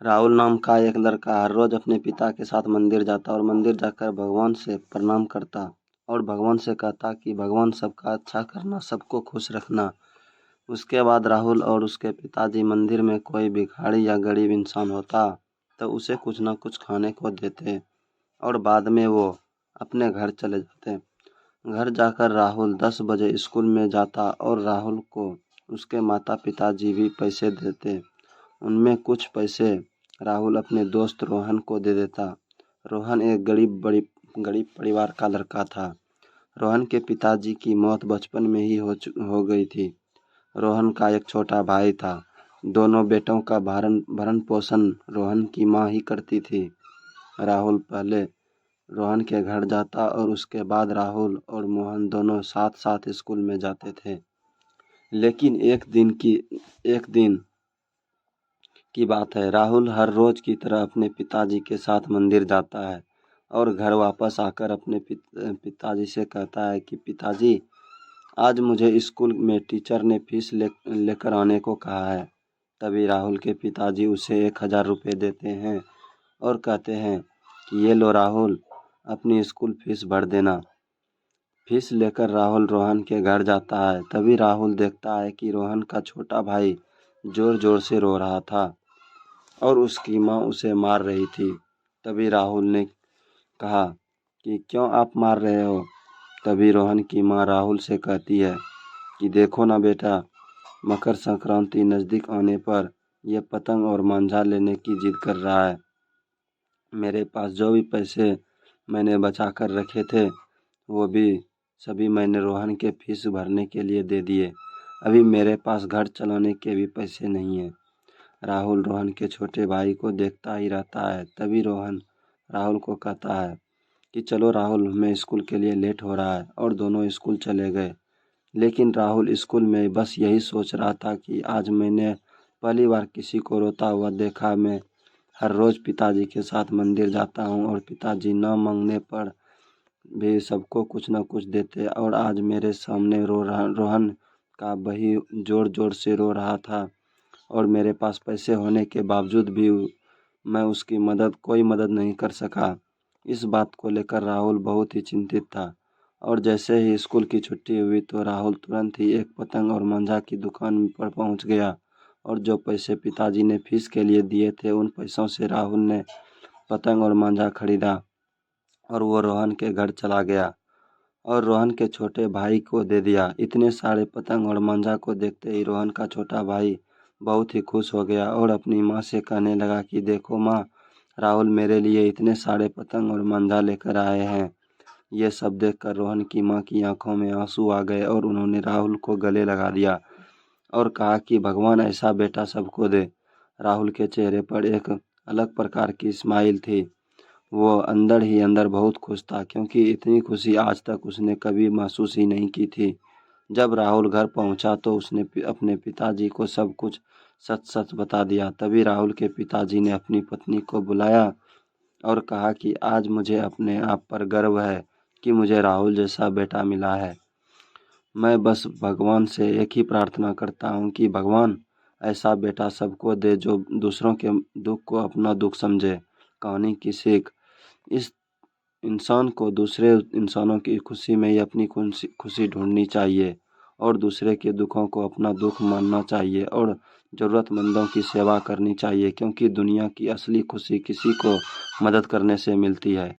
राहुल नाम का एक लड़का हर रोज अपने पिता के साथ मंदिर जाता और मंदिर जाकर भगवान से प्रणाम करता और भगवान से कहता कि भगवान सबका अच्छा करना, सबको खुश रखना। उसके बाद राहुल और उसके पिताजी मंदिर में कोई भिखारी या गरीब इंसान होता तो उसे कुछ ना कुछ खाने को देते और बाद में वो अपने घर चले जाते। घर जाकर राहुल 10 बजे स्कूल में जाता और राहुल को उसके माता पिताजी भी पैसे देते। उनमें कुछ पैसे राहुल अपने दोस्त रोहन को दे देता। रोहन एक गरीब परिवार का लड़का था। रोहन के पिताजी की मौत बचपन में ही हो गई थी। रोहन का एक छोटा भाई था। दोनों बेटों का भरण पोषण रोहन की माँ ही करती थी। राहुल पहले रोहन के घर जाता और उसके बाद राहुल और मोहन दोनों साथ साथ स्कूल में जाते थे। लेकिन एक दिन की बात है, राहुल हर रोज की तरह अपने पिताजी के साथ मंदिर जाता है और घर वापस आकर अपने पिताजी से कहता है कि पिताजी, आज मुझे स्कूल में टीचर ने फीस लेकर आने को कहा है। तभी राहुल के पिताजी उसे 1000 रुपये देते हैं और कहते हैं कि ये लो राहुल, अपनी स्कूल फीस भर देना। फीस लेकर राहुल रोहन के घर जाता है। तभी राहुल देखता है कि रोहन का छोटा भाई जोर जोर से रो रहा था और उसकी माँ उसे मार रही थी। तभी राहुल ने कहा कि क्यों आप मार रहे हो? तभी रोहन की माँ राहुल से कहती है कि देखो ना बेटा, मकर संक्रांति नज़दीक आने पर यह पतंग और मांझा लेने की जिद कर रहा है। मेरे पास जो भी पैसे मैंने बचा कर रखे थे वो भी सभी मैंने रोहन के फीस भरने के लिए दे दिए। अभी मेरे पास घर चलाने के भी पैसे नहीं हैं। राहुल रोहन के छोटे भाई को देखता ही रहता है। तभी रोहन राहुल को कहता है कि चलो राहुल, मैं स्कूल के लिए लेट हो रहा है, और दोनों स्कूल चले गए। लेकिन राहुल स्कूल में बस यही सोच रहा था कि आज मैंने पहली बार किसी को रोता हुआ देखा। मैं हर रोज़ पिताजी के साथ मंदिर जाता हूँ और पिताजी न मांगने पर भी सबको कुछ न कुछ देते, और आज मेरे सामने रोहन का भाई जोर जोर से रो रहा था और मेरे पास पैसे होने के बावजूद भी मैं उसकी कोई मदद नहीं कर सका। इस बात को लेकर राहुल बहुत ही चिंतित था और जैसे ही स्कूल की छुट्टी हुई तो राहुल तुरंत ही एक पतंग और मांझा की दुकान पर पहुंच गया और जो पैसे पिताजी ने फीस के लिए दिए थे उन पैसों से राहुल ने पतंग और मांझा खरीदा और वो रोहन के घर चला गया और रोहन के छोटे भाई को दे दिया। इतने सारे पतंग और मांझा को देखते ही रोहन का छोटा भाई बहुत ही खुश हो गया और अपनी माँ से कहने लगा कि देखो माँ, राहुल मेरे लिए इतने सारे पतंग और मांझा लेकर आए हैं। ये सब देखकर रोहन की माँ की आंखों में आंसू आ गए और उन्होंने राहुल को गले लगा दिया और कहा कि भगवान ऐसा बेटा सबको दे। राहुल के चेहरे पर एक अलग प्रकार की स्माइल थी। वो अंदर ही अंदर बहुत खुश था क्योंकि इतनी खुशी आज तक उसने कभी महसूस ही नहीं की थी। जब राहुल घर पहुंचा तो उसने अपने पिताजी को सब कुछ सच सच बता दिया। तभी राहुल के पिताजी ने अपनी पत्नी को बुलाया और कहा कि आज मुझे अपने आप पर गर्व है कि मुझे राहुल जैसा बेटा मिला है। मैं बस भगवान से एक ही प्रार्थना करता हूँ कि भगवान ऐसा बेटा सबको दे जो दूसरों के दुख को अपना दुख समझे। कहानी की सीख: इस इंसान को दूसरे इंसानों की खुशी में ही अपनी खुशी ढूंढनी चाहिए और दूसरे के दुखों को अपना दुख मानना चाहिए और ज़रूरतमंदों की सेवा करनी चाहिए, क्योंकि दुनिया की असली खुशी किसी को मदद करने से मिलती है।